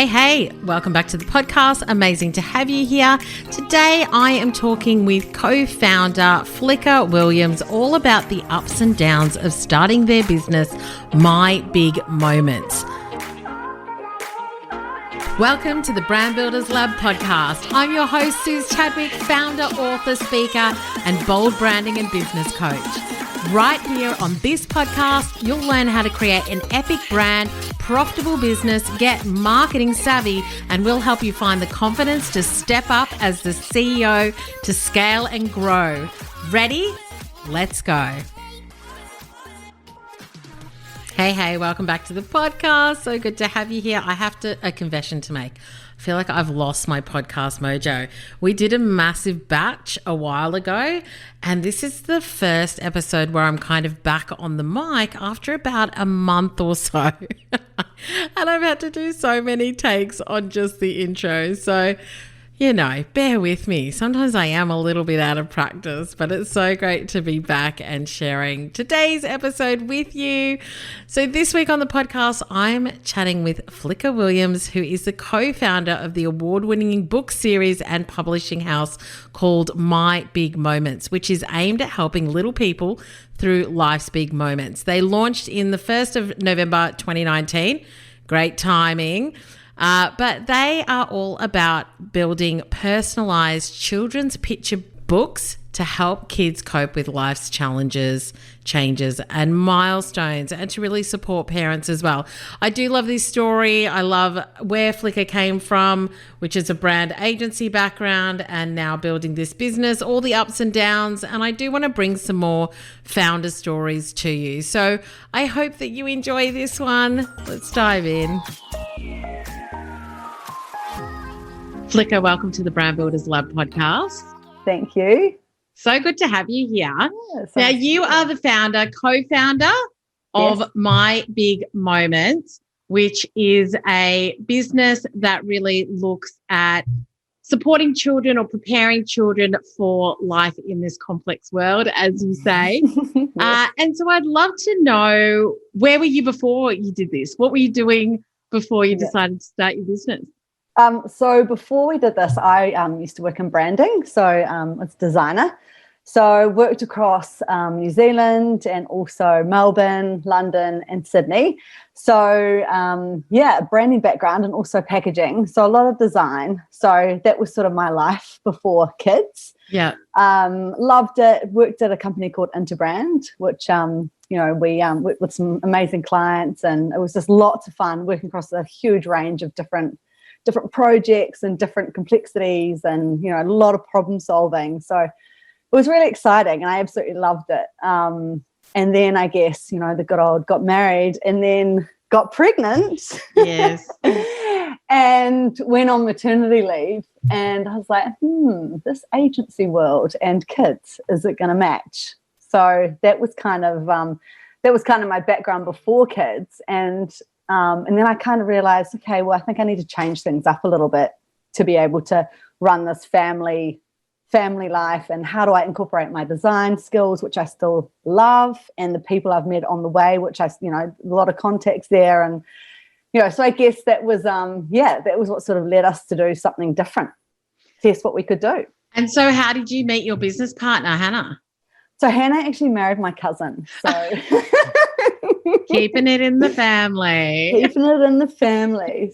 Hey, welcome back to the podcast. Amazing to have you here. Today, I am talking with co-founder Flicker Williams all about the ups and downs of starting their business, My Big Moments. Welcome to the Brand Builders Lab podcast. I'm your host, Suze Chadwick, founder, author, speaker, and bold branding and business coach. Right here on this podcast, you'll learn how to create an epic brand, profitable business, get marketing savvy, and we'll help you find the confidence to step up as the CEO to scale and grow. Ready? Let's go. Hey, welcome back to the podcast. So good to have you here. I have a confession to make. I feel like I've lost my podcast mojo. We did a massive batch a while ago, and this is the first episode where I'm kind of back on the mic after about a month or so. And I've had to do so many takes on just the intro. So, bear with me. Sometimes I am a little bit out of practice, but it's so great to be back and sharing today's episode with you. So this week on the podcast, I'm chatting with Flicker Williams, who is the co-founder of the award-winning book series and publishing house called My Big Moments, which is aimed at helping little people through life's big moments. They launched in the 1st of November 2019. Great timing. But they are all about building personalized children's picture books to help kids cope with life's challenges, changes, and milestones, and to really support parents as well. I do love this story. I love where Flicker came from, which is a brand agency background, and now building this business, all the ups and downs. And I do want to bring some more founder stories to you. So I hope that you enjoy this one. Let's dive in. Flicker, welcome to the Brand Builders Lab podcast. Thank you. So good to have you here. Now, you are the co-founder of My Big Moments, which is a business that really looks at supporting children or preparing children for life in this complex world, as you say. Yes. And so I'd love to know, where were you before you did this? What were you doing before you decided to start your business? So before we did this, I used to work in branding. So it's designer. So worked across New Zealand and also Melbourne, London and Sydney. So branding background and also packaging. So a lot of design. So that was sort of my life before kids. Yeah. Loved it. Worked at a company called Interbrand, which, we worked with some amazing clients, and it was just lots of fun working across a huge range of different projects and different complexities and, a lot of problem solving. So it was really exciting and I absolutely loved it. And then I guess, the good old got married and then got pregnant. Yes. And went on maternity leave. And I was like, this agency world and kids, is it going to match? So that was kind of my background before kids. And then I kind of realized, okay, well, I think I need to change things up a little bit to be able to run this family life. And how do I incorporate my design skills, which I still love, and the people I've met on the way, which a lot of contacts there. And, so I guess that was what sort of led us to do something different, test what we could do. And so how did you meet your business partner, Hannah? So Hannah actually married my cousin. So keeping it in the family.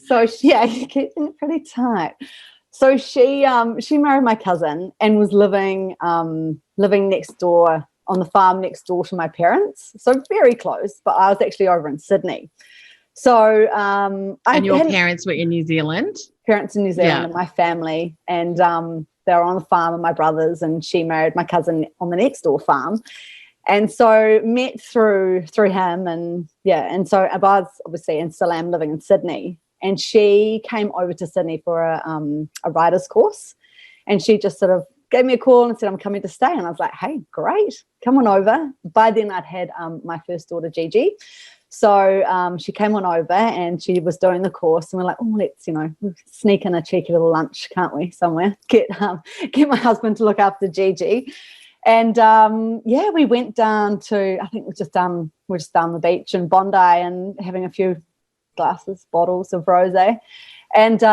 So keeping it pretty tight. So she married my cousin and was living next door on the farm next door to my parents. So very close, but I was actually over in Sydney. So your parents were in New Zealand? Parents in New Zealand and my family, and they were on the farm with my brothers, and she married my cousin on the next door farm. And so met through him, and so I was obviously and still am living in Sydney. And she came over to Sydney for a writer's course, and she just sort of gave me a call and said, I'm coming to stay. And I was like, hey, great, come on over. By then I'd had my first daughter, Gigi. So she came on over and she was doing the course, and we're like, oh, let's, sneak in a cheeky little lunch, can't we, somewhere, get my husband to look after Gigi. And we went down to, I think we're just down the beach in Bondi and having a few bottles of rosé. And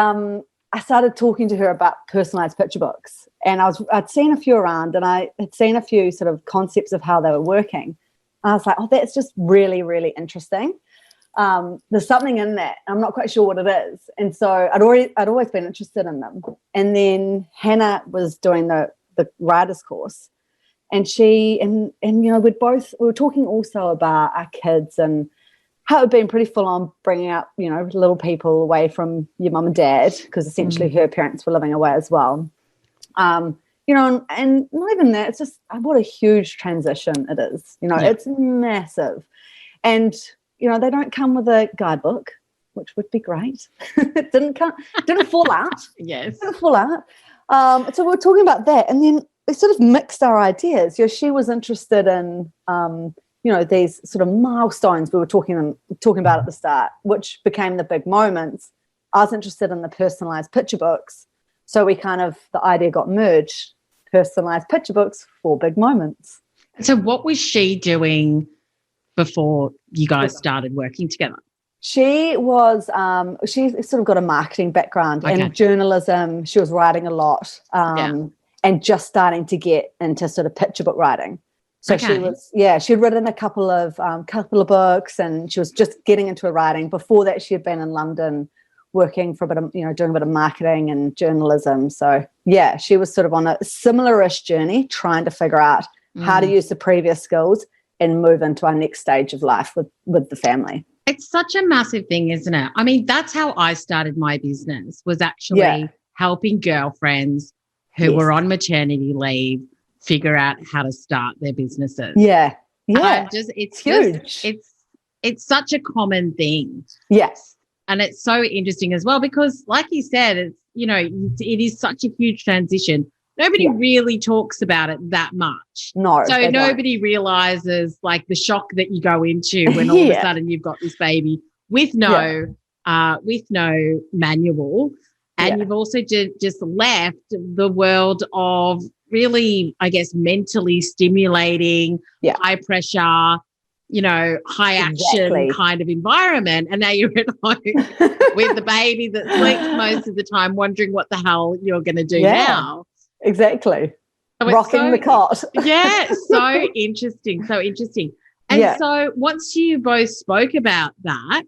I started talking to her about personalized picture books, and I'd seen a few around, and I had seen a few sort of concepts of how they were working. And I was like, oh, that's just really, really interesting. There's something in that. I'm not quite sure what it is. And so I'd always been interested in them. And then Hannah was doing the writer's course, and we were talking also about our kids and how it had been pretty full on bringing up, little people away from your mum and dad, because essentially her parents were living away as well. And not even that, it's just what a huge transition it is. It's massive. And, they don't come with a guidebook, which would be great. It didn't fall out. Yes. Didn't fall out. So we were talking about that, and then we sort of mixed our ideas. She was interested in, these sort of milestones we were talking about at the start, which became the big moments. I was interested in the personalized picture books. So the idea got merged, personalized picture books for big moments. So what was she doing before you guys started working together? She was, she sort of got a marketing background and journalism. She was writing a lot and just starting to get into sort of picture book writing. So she'd written a couple of books, and she was just getting into her writing. Before that, she had been in London working for a bit of, doing a bit of marketing and journalism. So yeah, she was sort of on a similar-ish journey, trying to figure out how to use the previous skills and move into our next stage of life with the family. It's such a massive thing, isn't it? I mean, that's how I started my business, was actually helping girlfriends who were on maternity leave figure out how to start their businesses. Yeah. Yeah. It's huge. It's such a common thing. Yes. And it's so interesting as well, because like you said, it's, it is such a huge transition. Nobody really talks about it that much. No. So nobody realizes like the shock that you go into when all of a sudden you've got this baby with no manual. And you've also just left the world of really, I guess, mentally stimulating, high pressure, high action kind of environment. And now you're at home with the baby that sleeps most of the time, wondering what the hell you're going to do now. Exactly. So rocking the cot. So interesting. So interesting. And so once you both spoke about that,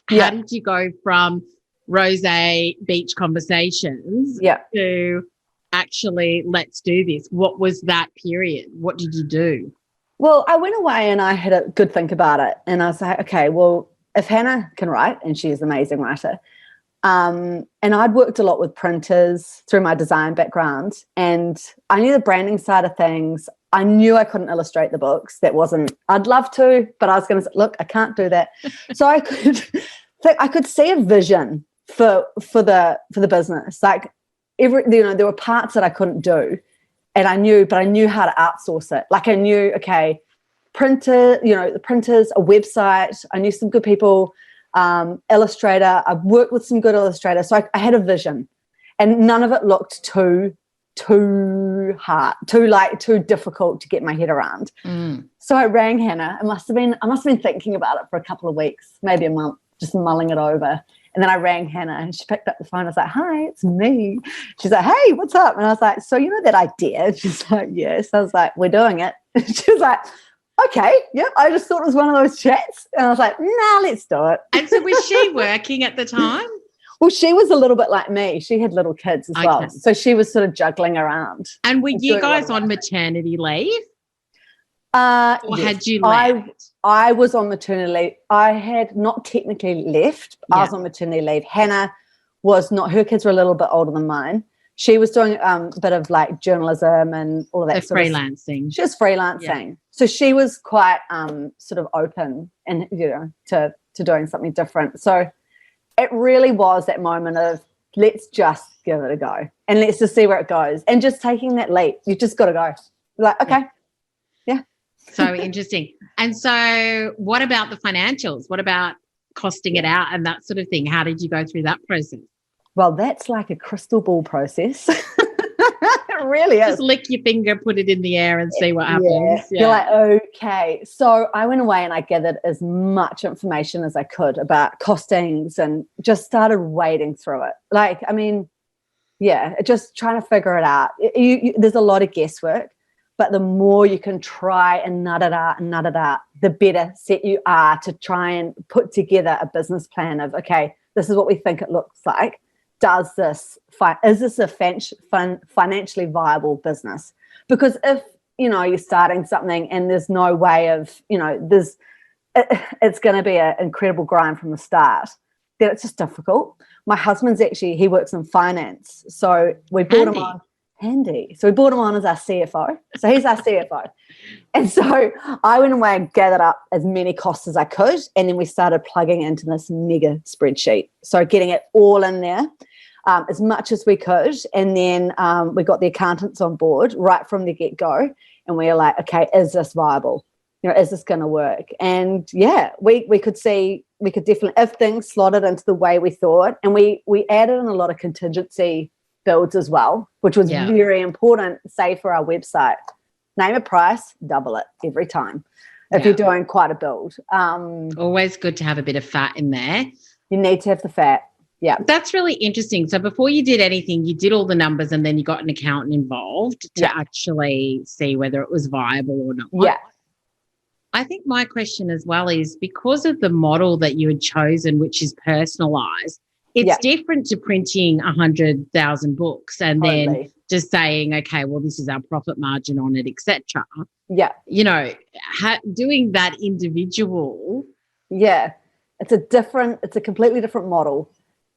how did you go from Rose Beach Conversations to actually let's do this? What was that period? What did you do? Well, I went away and I had a good think about it. And I was like, okay, well, if Hannah can write, and she's an amazing writer, and I'd worked a lot with printers through my design background, and I knew the branding side of things. I knew I couldn't illustrate the books. I'd love to, but I was going to say, look, I can't do that. So I could see a vision for the business. Like there were parts that I couldn't do, and I knew how to outsource it. Like I knew, okay, the printers, a website. I knew some good people. Illustrator. I've worked with some good illustrators, so I had a vision, and none of it looked too hard, too difficult to get my head around. So I rang Hannah. I must have been thinking about it for a couple of weeks, maybe a month, just mulling it over. And then I rang Hannah, and she picked up the phone. I was like, "Hi, it's me." She's like, "Hey, what's up?" And I was like, "So that idea?" She's like, "Yes." I was like, "We're doing it." She was like, okay, I just thought it was one of those chats. And I was like, nah, let's do it. And so was she working at the time? Well, she was a little bit like me. She had little kids as well. So she was sort of juggling around. And were you guys on maternity leave? Or had you left? I was on maternity leave. I had not technically left. I was on maternity leave. Hannah was not. Her kids were a little bit older than mine. She was doing a bit of like journalism and all of that. Freelancing. She was freelancing. Yeah. So she was quite sort of open and, to doing something different. So it really was that moment of let's just give it a go and let's just see where it goes. And just taking that leap, you just got to go. Like, okay. Yeah. So interesting. And so what about the financials? What about costing it out and that sort of thing? How did you go through that process? Well, that's like a crystal ball process. It really is. Just lick your finger, put it in the air and see what happens. Yeah. You're like, okay. So I went away and I gathered as much information as I could about costings and just started wading through it. Like, I mean, yeah, just trying to figure it out. There's a lot of guesswork, but the more you can try and nut it out, the better set you are to try and put together a business plan of, okay, this is what we think it looks like. Is this a financially viable business? Because if, you're starting something and there's no way of, it's going to be an incredible grind from the start, then it's just difficult. My husband's he works in finance. So we brought him on. Handy. So we brought him on as our CFO. So he's our CFO. And so I went away and gathered up as many costs as I could. And then we started plugging into this mega spreadsheet. So getting it all in there as much as we could. And then we got the accountants on board right from the get-go. And we were like, okay, is this viable? Is this going to work? And yeah, we could definitely, if things slotted into the way we thought, and we added in a lot of contingency builds as well, which was very important, say for our website. Name a price, double it every time if you're doing quite a build. Always good to have a bit of fat in there. You need to have the fat. Yeah. That's really interesting. So before you did anything, you did all the numbers and then you got an accountant involved to actually see whether it was viable or not. Yeah. I think my question as well is, because of the model that you had chosen, which is personalised, it's different to printing 100,000 books and then just saying, okay, well, this is our profit margin on it, etc. Yeah. Doing that individual. Yeah. It's a completely different model,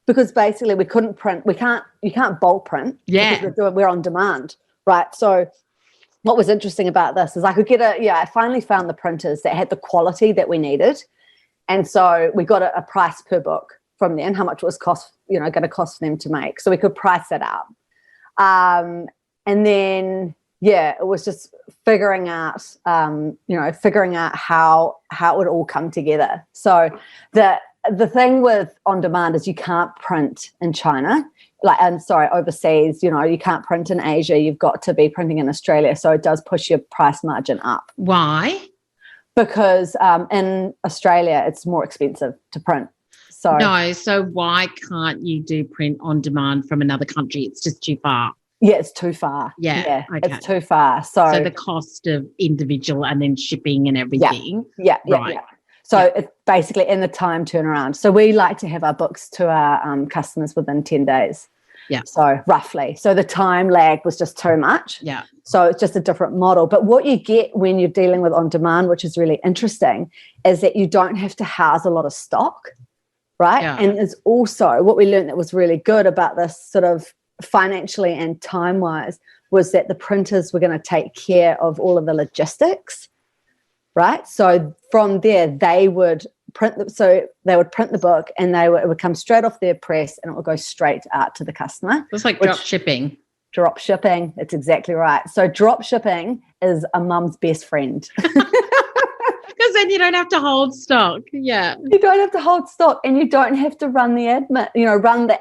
because basically you can't bulk print. Yeah. Because we're on demand, right? So what was interesting about this is I could I finally found the printers that had the quality that we needed. And so we got a price per book from there and how much it was going to cost for them to make. So we could price that out. And then, it was just figuring out how it would all come together. So the thing with on demand is you can't print in China, overseas, you can't print in Asia. You've got to be printing in Australia. So it does push your price margin up. Why? Because in Australia, it's more expensive to print. So why can't you do print on demand from another country? It's just too far. Yeah, it's too far. Yeah, okay. It's too far. So the cost of individual and then shipping and everything. Yeah. So it's basically in the time turnaround. So we like to have our books to our customers within 10 days. Yeah. So roughly. So the time lag was just too much. Yeah. So it's just a different model. But what you get when you're dealing with on demand, which is really interesting, is that you don't have to house a lot of stock. Right. Yeah. And it's also what we learned that was really good about this sort of financially and time wise was that the printers were going to take care of all of the logistics. Right. So from there, they would print the book and it would come straight off their press and it would go straight out to the customer. It's like drop shipping. Drop shipping. It's exactly right. So drop shipping is a mum's best friend. Because then you don't have to hold stock. Yeah. You don't have to hold stock and you don't have to run the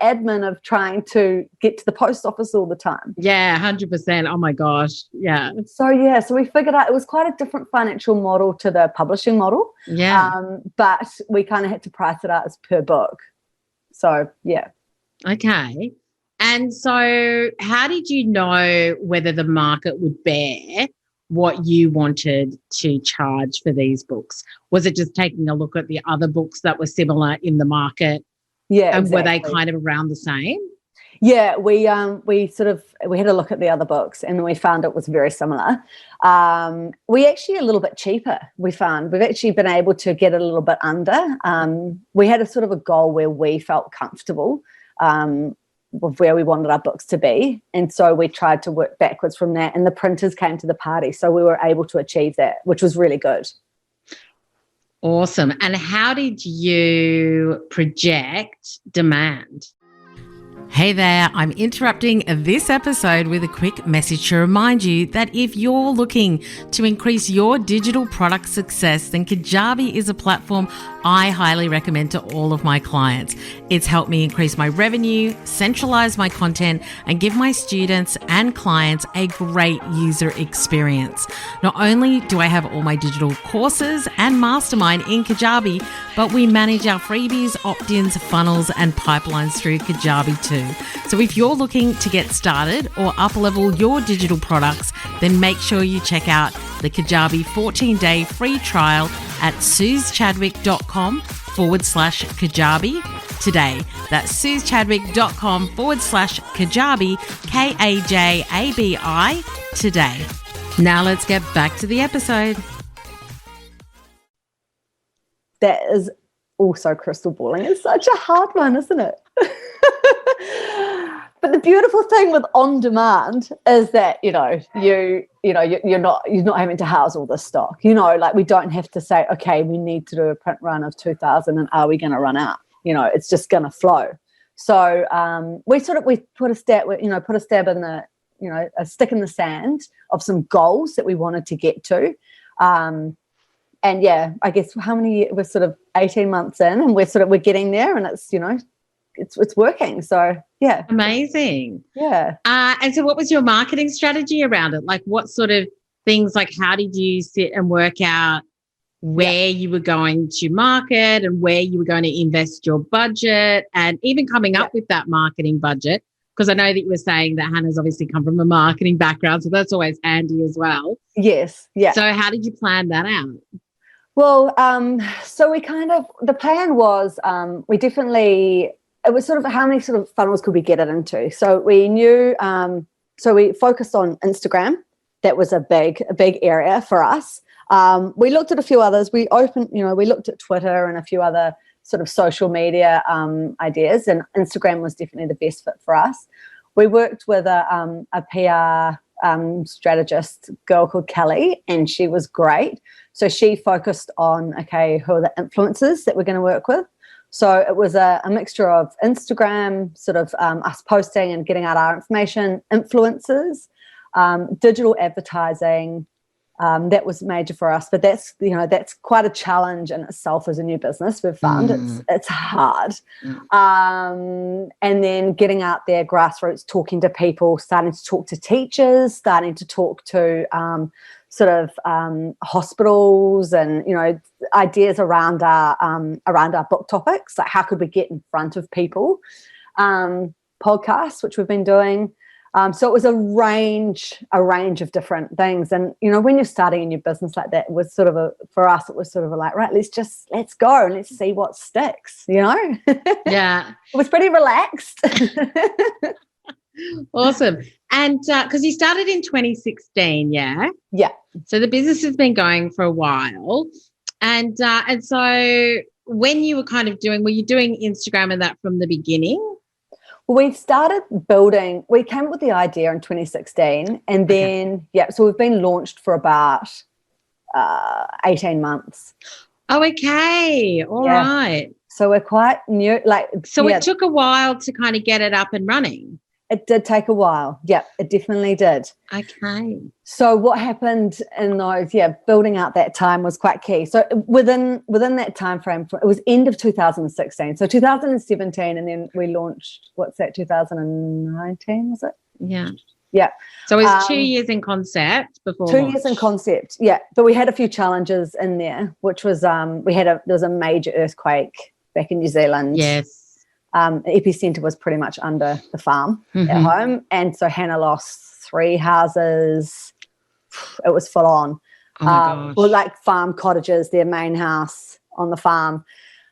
admin of trying to get to the post office all the time. Yeah, 100%. Oh my gosh. Yeah. So we figured out it was quite a different financial model to the publishing model. Yeah. But we kind of had to price it out as per book. So, yeah. Okay. And so how did you know whether the market would bear what you wanted to charge for these books? Was it just taking a look at the other books that were similar in the market? Yeah, and exactly. Were they kind of around the same? Yeah, we had a look at the other books and we found it was very similar. We actually a little bit cheaper. We've actually been able to get it a little bit under. We had a sort of a goal where we felt comfortable of where we wanted our books to be. And so we tried to work backwards from that and the printers came to the party. So we were able to achieve that, which was really good. Awesome. And how did you project demand? Hey there, I'm interrupting this episode with a quick message to remind you that if you're looking to increase your digital product success, then Kajabi is a platform I highly recommend to all of my clients. It's helped me increase my revenue, centralize my content, and give my students and clients a great user experience. Not only do I have all my digital courses and mastermind in Kajabi, but we manage our freebies, opt-ins, funnels, and pipelines through Kajabi too. So if you're looking to get started or up-level your digital products, then make sure you check out the Kajabi 14-day free trial at susechadwick.com/Kajabi today. That's susechadwick.com/Kajabi, Kajabi today. Now let's get back to the episode. That is also crystal balling. It's such a hard one, isn't it? But the beautiful thing with on demand is that you're not having to house all this stock. Like we don't have to say, okay, we need to do a print run of 2,000, and are we going to run out? It's just going to flow. So we put a stab in the a stick in the sand of some goals that we wanted to get to. And yeah, I guess we're sort of 18 months in, and we're getting there, and it's it's working. So yeah. Amazing. Yeah. And so what was your marketing strategy around it? Like what sort of things, like how did you sit and work out where you were going to market and where you were going to invest your budget, and even coming up with that marketing budget? Because I know that you were saying that Hannah's obviously come from a marketing background, so that's always handy as well. Yes. Yeah. So how did you plan that out? Well, so the plan was it was sort of how many sort of funnels could we get it into. So we knew, so we focused on Instagram. That was a big area for us. We looked at a few others. We looked at Twitter and a few other sort of social media ideas, and Instagram was definitely the best fit for us. We worked with a PR strategist girl called Kelly, and she was great. So she focused on, who are the influencers that we're going to work with. So it was a mixture of Instagram, sort of us posting and getting out our information, influencers, digital advertising. That was major for us, but that's quite a challenge in itself as a new business. We've found it's hard. And then getting out there, grassroots, talking to people, starting to talk to teachers, starting to talk to hospitals, and ideas around our book topics, like how could we get in front of people. Podcasts, which we've been doing. So it was a range of different things. And, when you're starting a new business like that, it was for us, it was sort of like, right, let's go and let's see what sticks, Yeah. It was pretty relaxed. Awesome. And because you started in 2016, yeah? Yeah. So the business has been going for a while. And so when you were were you doing Instagram and that from the beginning? We started building, we came up with the idea in 2016, and then, so we've been launched for about 18 months. Oh, okay. All right. So we're quite new. It took a while to kind of get it up and running. It did take a while. Yeah, it definitely did. Okay. So what happened in those, building out that time was quite key. So within that time frame, it was end of 2016. So 2017, and then we launched, 2019, was it? Yeah. Yeah. So it was 2 years in concept before 2 years in concept, yeah. But we had a few challenges in there, which was there was a major earthquake back in New Zealand. Yes. The epicenter was pretty much under the farm at home. And so Hannah lost 3 houses. It was full on. Oh my gosh. Well, like farm cottages, their main house on the farm.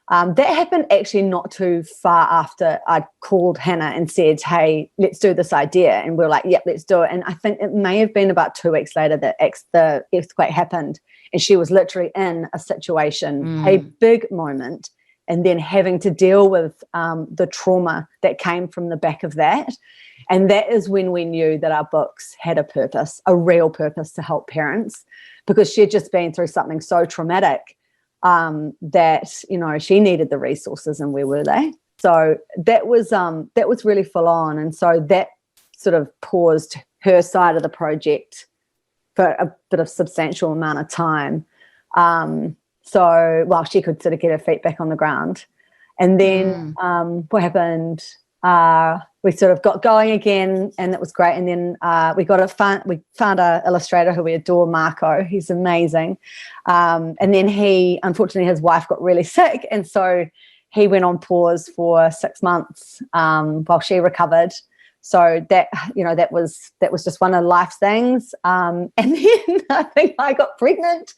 That happened actually not too far after I called Hannah and said, hey, let's do this idea. And we were like, yep, let's do it. And I think it may have been about 2 weeks later that the earthquake happened. And she was literally in a situation, a big moment, and then having to deal with the trauma that came from the back of that. And that is when we knew that our books had a purpose, a real purpose to help parents, because she had just been through something so traumatic that, she needed the resources, and where were they? So that was really full on. And so that sort of paused her side of the project for a bit of substantial amount of time. So, well, she could sort of get her feet back on the ground. And then what happened? We sort of got going again, and that was great. And then we found an illustrator who we adore, Marco. He's amazing. And then unfortunately, his wife got really sick, and so he went on pause for 6 months while she recovered. So that was just one of life's things. And then I think I got pregnant,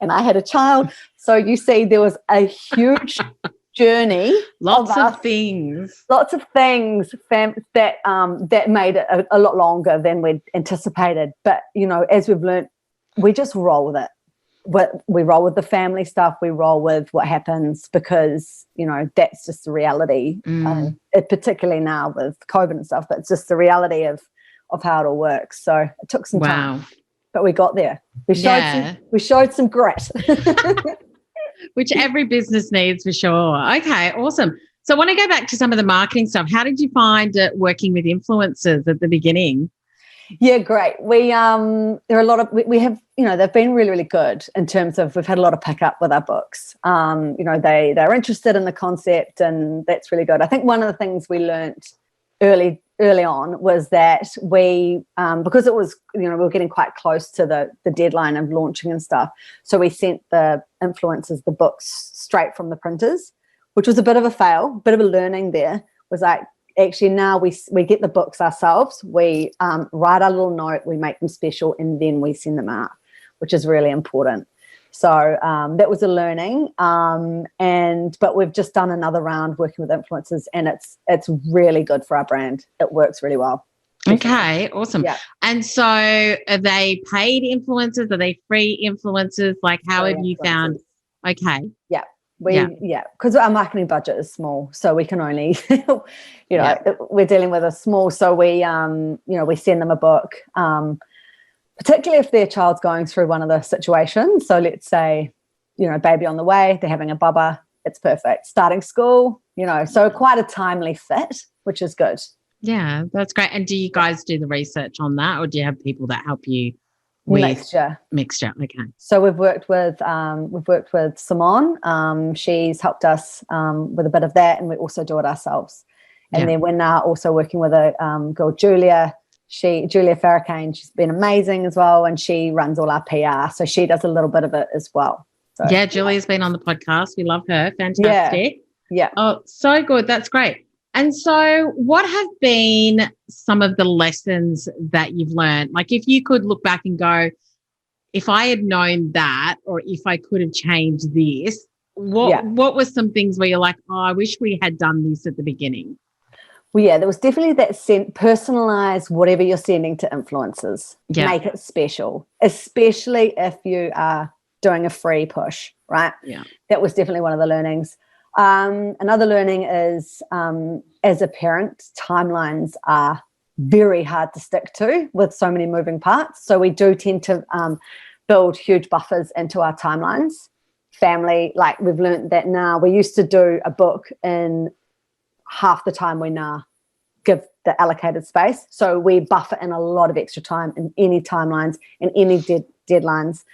and I had a child. So you see, there was a huge journey, lots of things that made it a lot longer than we'd anticipated. But as we've learned, we just roll with it. We roll with the family stuff. We roll with what happens, because that's just the reality. Particularly now with COVID and stuff, but it's just the reality of how it all works. So it took some time, but we got there. We showed some grit. Which every business needs, for sure. Okay, awesome. So I want to go back to some of the marketing stuff. How did you find it working with influencers at the beginning? Yeah, great. There are a lot of, we have, they've been really, really good in terms of, we've had a lot of pickup with our books. They're interested in the concept, and that's really good. I think one of the things we learned early on was that because it was, we were getting quite close to the deadline of launching and stuff. So we sent the influencers the books straight from the printers, which was a bit of a fail, bit of a learning there. Was like, actually now we get the books ourselves. We write a little note, we make them special, and then we send them out, which is really important. So that was a learning, but we've just done another round working with influencers, and it's really good for our brand. It works really well. Okay, awesome. Yeah. And so are they paid influencers? Are they free influencers? Like, how have you found? Okay. Yeah. Because our marketing budget is small, so we can only, we're dealing with a small, so we send them a book, particularly if their child's going through one of the situations. So let's say, baby on the way, they're having a bubba, it's perfect. Starting school, so quite a timely fit, which is good. Yeah, that's great. And do you guys do the research on that, or do you have people that help you? Mixture. Okay. So we've worked with Simone. She's helped us with a bit of that, and we also do it ourselves. And then we're now also working with a girl, Julia Farrakane. She's been amazing as well, and she runs all our PR. So she does a little bit of it as well. So, Julia's been on the podcast. We love her. Fantastic. Yeah. Oh, so good. That's great. And so what have been some of the lessons that you've learned? Like, if you could look back and go, if I had known that, or if I could have changed this, what were some things where you're like, oh, I wish we had done this at the beginning? Well, yeah, there was definitely that personalize whatever you're sending to influencers. Yeah. Make it special, especially if you are doing a free push, right? Yeah. That was definitely one of the learnings. Another learning is, as a parent, timelines are very hard to stick to with so many moving parts. So we do tend to build huge buffers into our timelines. Family, like we've learned that now. We used to do a book in half the time we now give the allocated space. So we buffer in a lot of extra time in any timelines and any deadlines.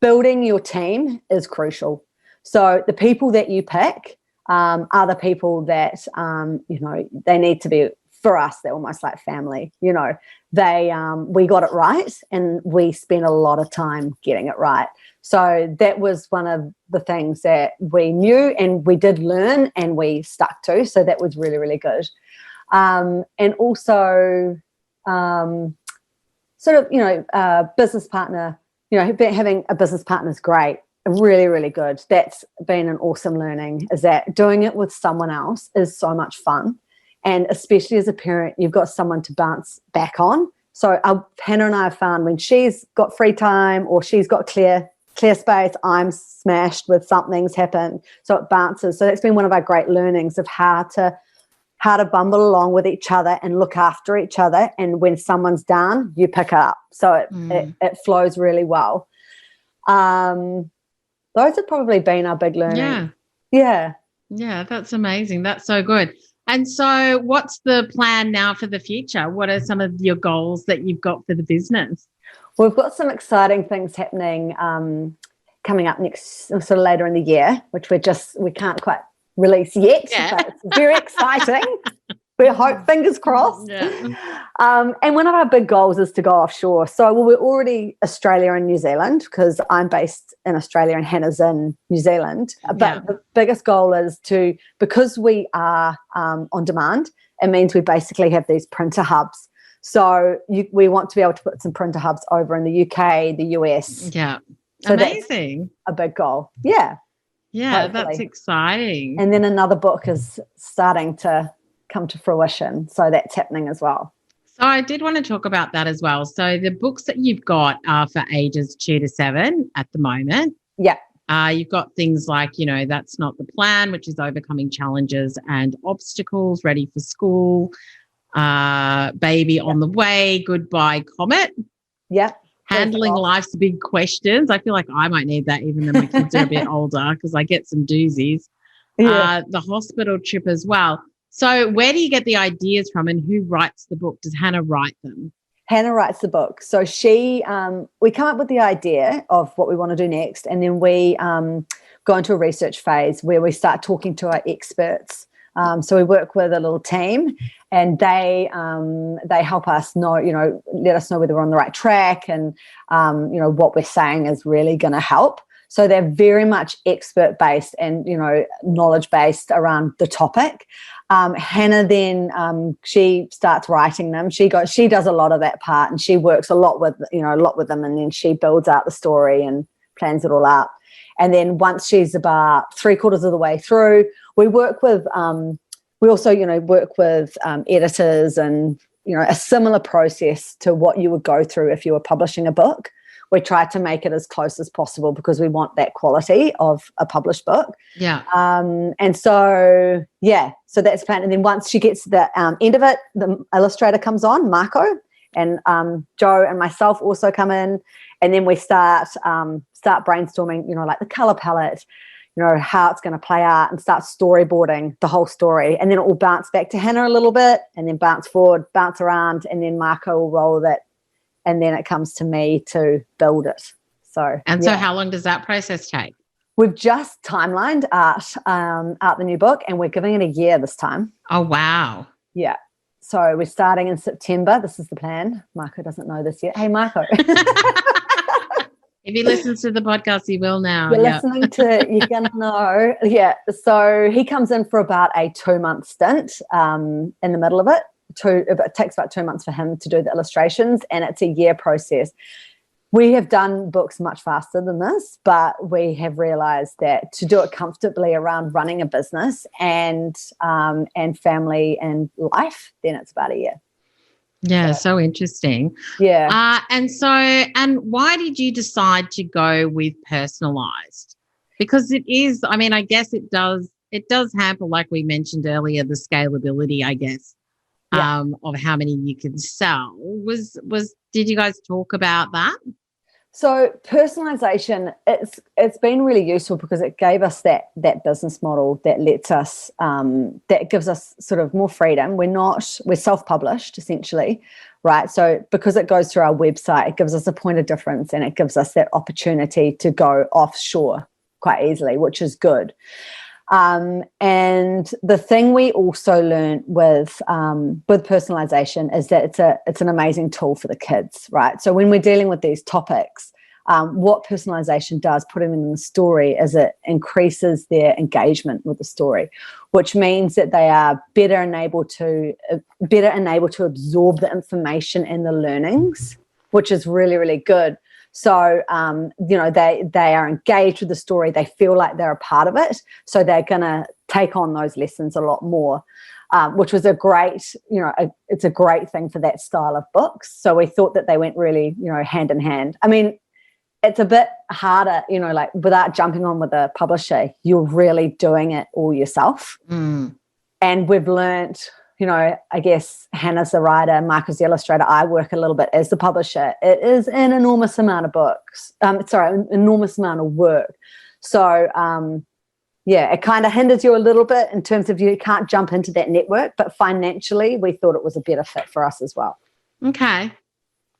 Building your team is crucial. So the people that you pick are the people that, they need to be, for us, they're almost like family. We got it right, and we spent a lot of time getting it right. So that was one of the things that we knew and we did learn and we stuck to. So that was really, really good. And also business partner, having a business partner is great. Really, really good. That's been an awesome learning, is that doing it with someone else is so much fun. And especially as a parent, you've got someone to bounce back on. So Hannah and I have found when she's got free time or she's got clear space, I'm smashed with something's happened. So it bounces. So that's been one of our great learnings of how to bumble along with each other and look after each other. And when someone's down, you pick it up. So it flows really well. Those have probably been our big learning. Yeah, that's amazing. That's so good. And so what's the plan now for the future? What are some of your goals that you've got for the business? We've got some exciting things happening coming up next, sort of later in the year, which we can't quite release yet, but it's very exciting. We hope, fingers crossed. Yeah. And one of our big goals is to go offshore. So we're already Australia and New Zealand, because I'm based in Australia and Hannah's in New Zealand. But the biggest goal is because we are on demand, it means we basically have these printer hubs. So we want to be able to put some printer hubs over in the UK, the US. Yeah. So amazing. That's a big goal. Yeah. Yeah, hopefully. that's exciting. And then another book is starting to come to fruition. So that's happening as well. So I did want to talk about that as well. So the books that you've got are for ages 2 to 7 at the moment. Yeah. You've got things like, That's Not the Plan, which is overcoming challenges and obstacles, ready for school, baby on the way, goodbye Comet. Yeah. Handling life's big questions. I feel like I might need that even though my kids are a bit older, because I get some doozies. Yeah. The hospital trip as well. So where do you get the ideas from, and who writes the book? Does Hannah write them? Hannah writes the book. So we come up with the idea of what we want to do next, and then we go into a research phase where we start talking to our experts. So we work with a little team, and they help us know, let us know whether we're on the right track, and what we're saying is really going to help. So they're very much expert based and knowledge based around the topic. Hannah then she starts writing them. She does a lot of that part, and she works a lot with them, and then she builds out the story and plans it all out. And then once she's about 3/4 of the way through, we work with we also work with editors, and a similar process to what you would go through if you were publishing a book. We try to make it as close as possible because we want that quality of a published book. Yeah. And so that's the plan. And then once she gets to the end of it, the illustrator comes on, Marco, and Joe and myself also come in, and then we start brainstorming, like the color palette, how it's going to play out, and start storyboarding the whole story. And then it will bounce back to Hannah a little bit, and then bounce forward, bounce around, and then Marco will roll that. And then it comes to me to build it. So how long does that process take? We've just timelined out the new book, and we're giving it a year this time. Oh, wow. Yeah. So we're starting in September. This is the plan. Marco doesn't know this yet. Hey, Marco. If he listens to the podcast, he will now. You're listening to it, you're going to know. Yeah. So he comes in for about a 2-month stint in the middle of it. It takes about 2 months for him to do the illustrations, and it's a year process. We have done books much faster than this, but we have realized that to do it comfortably around running a business and family and life, then it's about a year. Yeah, so interesting. Yeah. And why did you decide to go with personalized? Because it is, I guess it does hamper, like we mentioned earlier, the scalability, I guess. Yeah. Of how many you can sell. Did you guys talk about that? So personalization, it's been really useful because it gave us that business model that lets us that gives us sort of more freedom. We're self-published essentially, right? So because it goes through our website, it gives us a point of difference, and it gives us that opportunity to go offshore quite easily, which is good. And the thing we also learned with personalization is that it's an amazing tool for the kids, right? So when we're dealing with these topics, what personalization does, putting them in the story, is it increases their engagement with the story, which means that they are better enabled to absorb the information and the learnings, which is really, really good. So, they are engaged with the story. They feel like they're a part of it. So they're going to take on those lessons a lot more, which was it's a great thing for that style of books. So we thought that they went really, hand in hand. It's a bit harder, like without jumping on with a publisher, you're really doing it all yourself. Mm. And we've learnt, I guess Hannah's the writer, Marco's the illustrator. I work a little bit as the publisher. It is an enormous amount of enormous amount of work. So, it kind of hinders you a little bit in terms of you can't jump into that network, but financially we thought it was a better fit for us as well. Okay.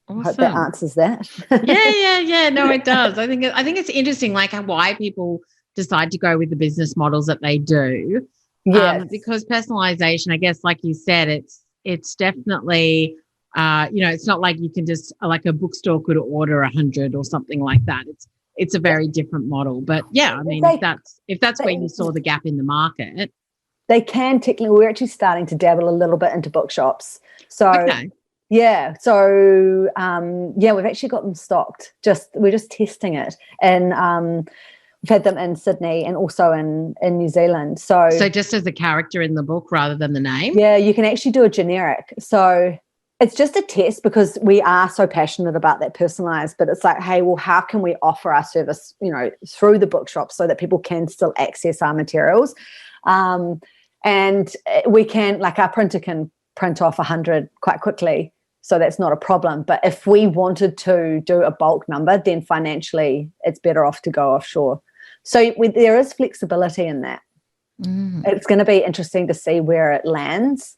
Awesome. Hope that answers that. Yeah. No, it does. I think it's interesting, like why people decide to go with the business models that they do. Yes. Because personalization, I guess, like you said, it's definitely, it's not like you can just, like a bookstore could order 100 or something like that. It's a very different model. But yeah, I mean, if that's where you saw the gap in the market. They can technically, we're actually starting to dabble a little bit into bookshops. So okay. Yeah. So, we've actually got them stocked. We're just testing it. And we've had them in Sydney and also in New Zealand. So just as a character in the book rather than the name? Yeah, you can actually do a generic. So it's just a test because we are so passionate about that personalized, but it's like, hey, well, how can we offer our service, through the bookshop so that people can still access our materials? And we can, like our printer can print off 100 quite quickly. So that's not a problem. But if we wanted to do a bulk number, then financially it's better off to go offshore. So there is flexibility in that. It's going to be interesting to see where it lands.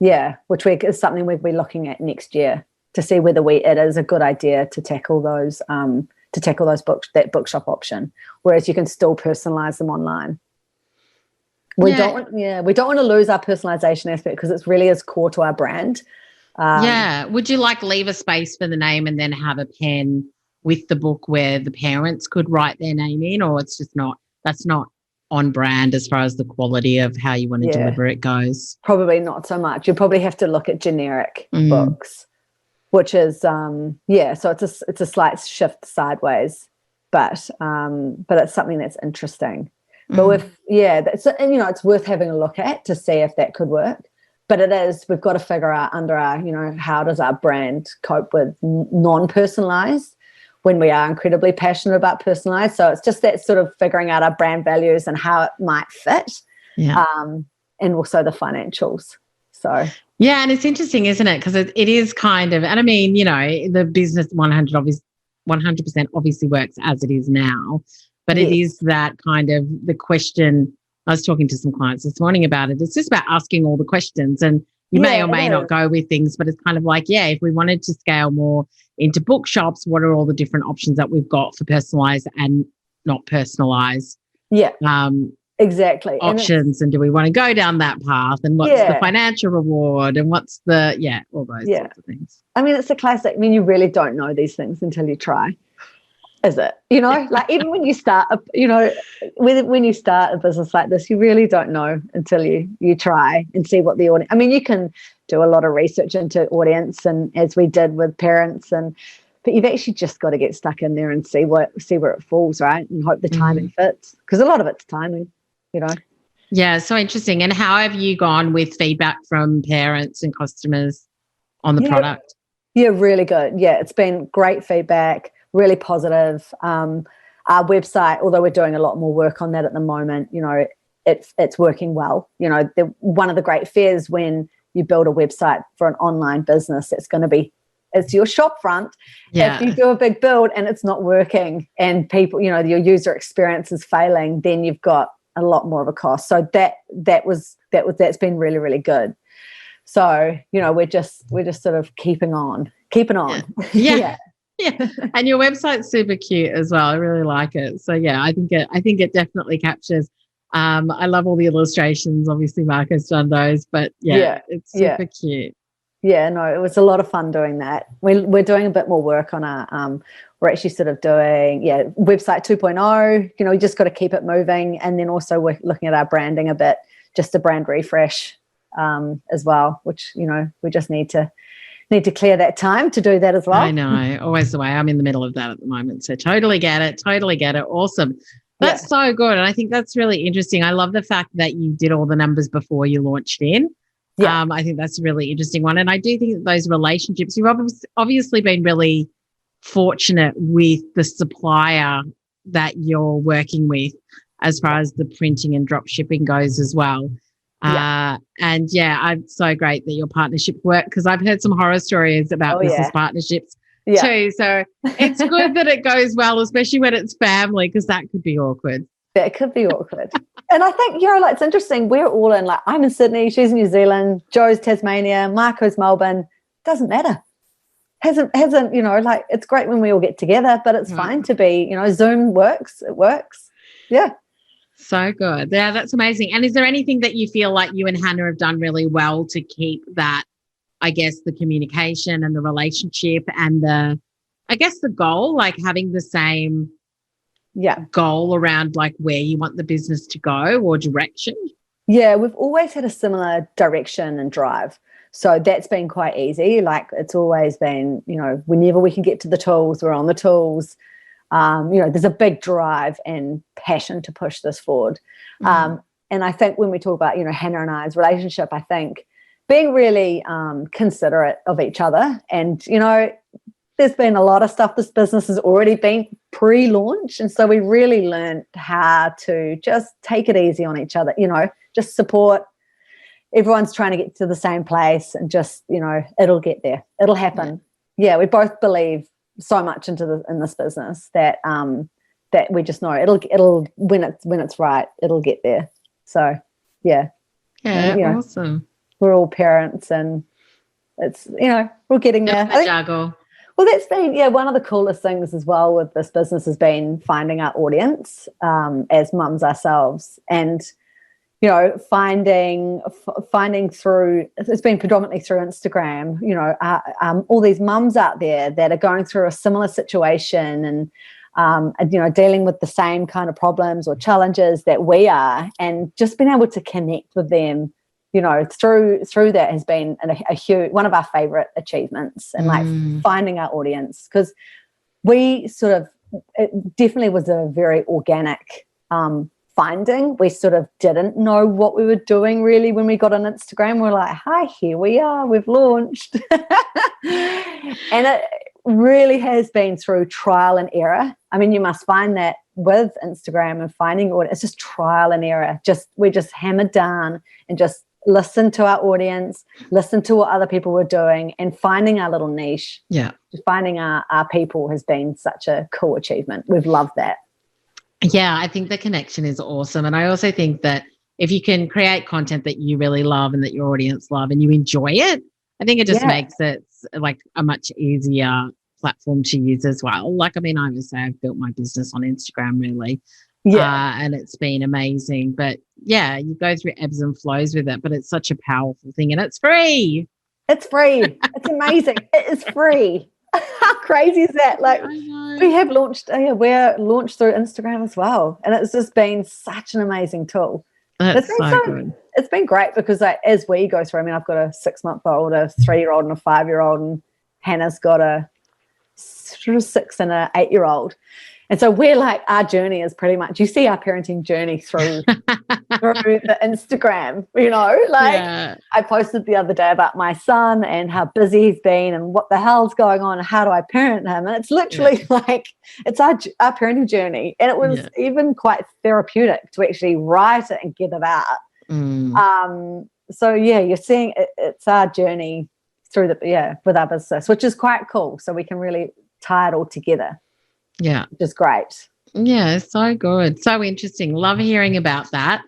Which is something we'll be looking at next year to see whether it is a good idea to tackle those books, that bookshop option, whereas you can still personalize them online. We don't want to lose our personalization aspect because it's really is core to our brand. Would you like leave a space for the name and then have a pen with the book where the parents could write their name in, or that's not on brand as far as the quality of how you want to deliver it goes? Probably not so much. You probably have to look at generic books, which is so it's a slight shift sideways, but it's something that's interesting. But it's worth having a look at to see if that could work. But we've got to figure out under our, how does our brand cope with non-personalized when we are incredibly passionate about personalized. So it's just that sort of figuring out our brand values and how it might fit, and also the financials. So yeah, and it's interesting, isn't it? Because it is kind of, and I mean, the business 100% obviously works as it is now. But it is that kind of the question. I was talking to some clients this morning about it. It's just about asking all the questions, and you may or may not go with things, but it's kind of like, if we wanted to scale more into bookshops, what are all the different options that we've got for personalized and not personalized? Yeah, exactly. Options, and do we want to go down that path? And what's the financial reward? And what's the, all those sorts of things. I mean, it's a classic. I mean, you really don't know these things until you try. Is it? Like even when you start, when you start a business like this, you really don't know until you try and see what the audience. I mean, you can do a lot of research into audience, and as we did with parents, but you've actually just got to get stuck in there and see where it falls, right? And hope the timing fits, because a lot of it's timing, Yeah, so interesting. And how have you gone with feedback from parents and customers on the product? Yeah, really good. Yeah, it's been great feedback. Really positive. Our website, although we're doing a lot more work on that at the moment, it's working well. One of the great fears when you build a website for an online business, it's your shop front. If you do a big build and it's not working and people, your user experience is failing, then you've got a lot more of a cost. So that's been really, really good. So, we're just sort of keeping on. Yeah, and your website's super cute as well. I really like it. So I think it definitely captures. I love all the illustrations. Obviously, Mark has done those, but it's super cute. Yeah, no, it was a lot of fun doing that. We're doing a bit more work on our. We're actually sort of doing website 2.0. We just got to keep it moving, and then also we're looking at our branding a bit, just a brand refresh as well, which we just need to clear that time to do that as well. I know, always the way. I'm in the middle of that at the moment, so totally get it. Awesome. That's so good, and I think that's really interesting. I love the fact that you did all the numbers before you launched in. I think that's a really interesting one, and I do think that those relationships, you've obviously been really fortunate with the supplier that you're working with as far as the printing and drop shipping goes as well. I'm so great that your partnership worked, because I've heard some horror stories about business partnerships too. So it's good that it goes well, especially when it's family, because that could be awkward. That could be awkward. And I think, it's interesting. We're all I'm in Sydney, she's in New Zealand, Joe's Tasmania, Marco's Melbourne. Doesn't matter. hasn't, like, it's great when we all get together, but it's fine to be, Zoom works. It works. Yeah. So good. Yeah, that's amazing. And is there anything that you feel like you and Hannah have done really well to keep that, I guess, the communication and the relationship and the goal, like having the same goal around like where you want the business to go or direction? Yeah, we've always had a similar direction and drive. So that's been quite easy. Like, it's always been, whenever we can get to the tools, we're on the tools. There's a big drive and passion to push this forward. And I think when we talk about, Hannah and I's relationship, I think being really considerate of each other. And, there's been a lot of stuff. This business has already been pre-launch. And so we really learned how to just take it easy on each other, just support. Everyone's trying to get to the same place and just, it'll get there. It'll happen. Yeah, we both believe so much in this business that that we just know it'll when it's right, it'll get there. So yeah. Awesome. We're all parents and it's we're getting there. Juggle. Well, that's been one of the coolest things as well with this business has been finding our audience as mums ourselves, and finding through, it's been predominantly through Instagram, all these mums out there that are going through a similar situation and, dealing with the same kind of problems or challenges that we are, and just being able to connect with them, through that has been a huge, one of our favorite achievements, and like finding our audience, because it definitely was a very organic finding. We sort of didn't know what we were doing really when we got on Instagram. We're like, hi, here we are, we've launched. And it really has been through trial and error. I mean, you must find that with Instagram and finding it's just trial and error. We just hammered down and just listen to our audience, listen to what other people were doing, and finding our little niche. Yeah. Finding our people has been such a cool achievement. We've loved that. Yeah, I think the connection is awesome. And I also think that if you can create content that you really love and that your audience love and you enjoy it, I think it just makes it like a much easier platform to use as well. Like, I mean, I would say I've built my business on Instagram really. And it's been amazing. But yeah, you go through ebbs and flows with it, but it's such a powerful thing, and it's free. It's free. It's amazing. It is free. How crazy is that? Like, we have launched, we're launched through Instagram as well, and it's just been such an amazing tool. That's so good. It's been great because as we go through, I mean, I've got a 6-month-old, a 3-year-old, and a 5-year-old, and Hannah's got a 6 and a 8-year-old. And so we're like, our journey is pretty much, you see our parenting journey through the Instagram, I posted the other day about my son and how busy he's been and what the hell's going on and how do I parent him. And it's literally like, it's our parenting journey. And it was even quite therapeutic to actually write it and get it out. So you're seeing it's our journey through with our business, which is quite cool. So we can really tie it all together. Yeah. Which is great. Yeah, so good. So interesting. Love hearing about that.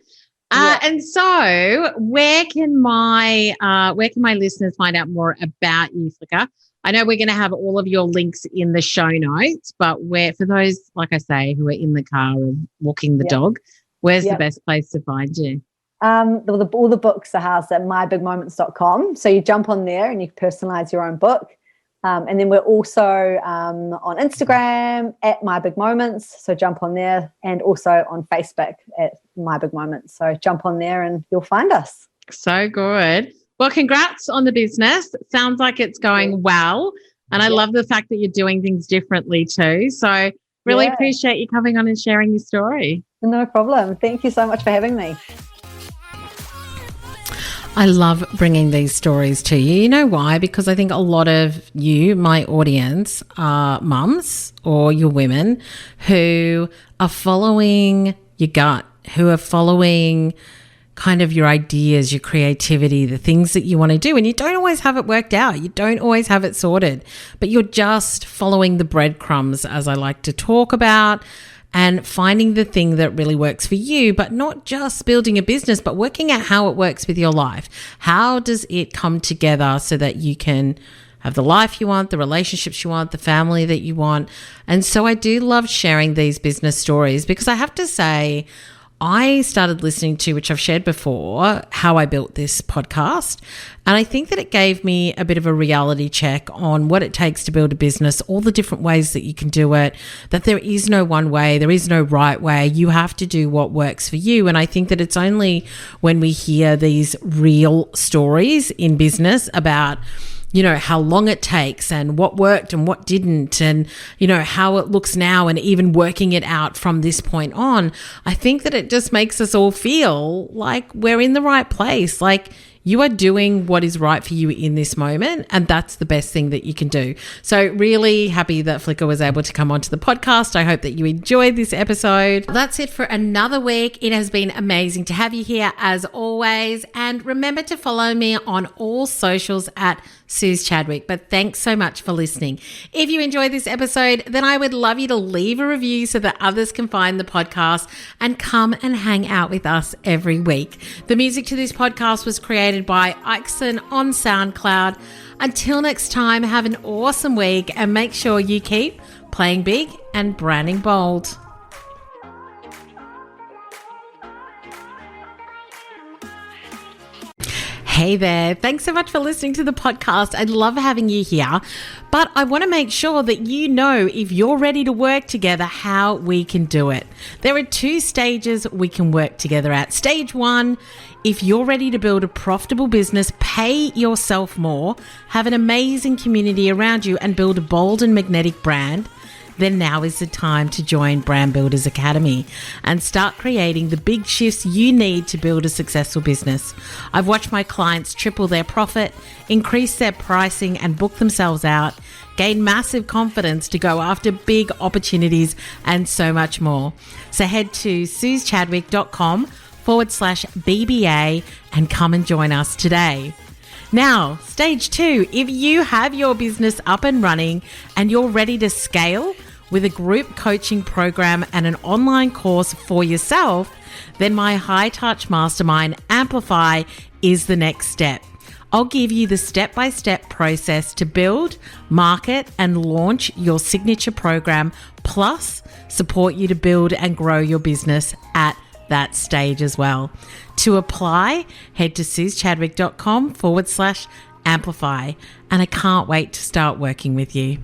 And so where can my listeners find out more about you, Flicker? I know we're going to have all of your links in the show notes, but for those, like I say, who are in the car or walking the dog, where's the best place to find you? All the books are housed at mybigmoments.com. So you jump on there and you personalize your own book. And then we're also on Instagram at My Big Moments. So jump on there, and also on Facebook at My Big Moments. So jump on there and you'll find us. So good. Well, congrats on the business. It sounds like it's going well. And I love the fact that you're doing things differently too. So really appreciate you coming on and sharing your story. No problem. Thank you so much for having me. I love bringing these stories to you. You know why? Because I think a lot of you, my audience, are mums or you're women who are following your gut, who are following kind of your ideas, your creativity, the things that you want to do. And you don't always have it worked out. You don't always have it sorted, but you're just following the breadcrumbs, as I like to talk about, and finding the thing that really works for you, but not just building a business, but working out how it works with your life. How does it come together so that you can have the life you want, the relationships you want, the family that you want. And so I do love sharing these business stories because I have to say, I started listening to, which I've shared before, How I Built This podcast. And I think that it gave me a bit of a reality check on what it takes to build a business, all the different ways that you can do it, that there is no one way, there is no right way. You have to do what works for you. And I think that it's only when we hear these real stories in business about, you know, how long it takes and what worked and what didn't, and, you know, how it looks now and even working it out from this point on, I think that it just makes us all feel like we're in the right place. Like, you are doing what is right for you in this moment, and that's the best thing that you can do. So really happy that Flicker was able to come onto the podcast. I hope that you enjoyed this episode. That's it for another week. It has been amazing to have you here as always. And remember to follow me on all socials at Suze Chadwick. But thanks so much for listening. If you enjoyed this episode, then I would love you to leave a review so that others can find the podcast and come and hang out with us every week. The music to this podcast was created by Ixon on SoundCloud. Until next time, have an awesome week and make sure you keep playing big and branding bold. Hey there. Thanks so much for listening to the podcast. I love having you here, but I want to make sure that you know, if you're ready to work together, how we can do it. There are 2 stages we can work together at. Stage 1, if you're ready to build a profitable business, pay yourself more, have an amazing community around you, and build a bold and magnetic brand, then now is the time to join Brand Builders Academy and start creating the big shifts you need to build a successful business. I've watched my clients triple their profit, increase their pricing and book themselves out, gain massive confidence to go after big opportunities, and so much more. So head to suzechadwick.com/BBA and come and join us today. Now, stage 2, if you have your business up and running and you're ready to scale with a group coaching program and an online course for yourself, then my high touch mastermind Amplify is the next step. I'll give you the step-by-step process to build, market, and launch your signature program, plus support you to build and grow your business at that stage as well. To apply, head to suzechadwick.com/amplify, and I can't wait to start working with you.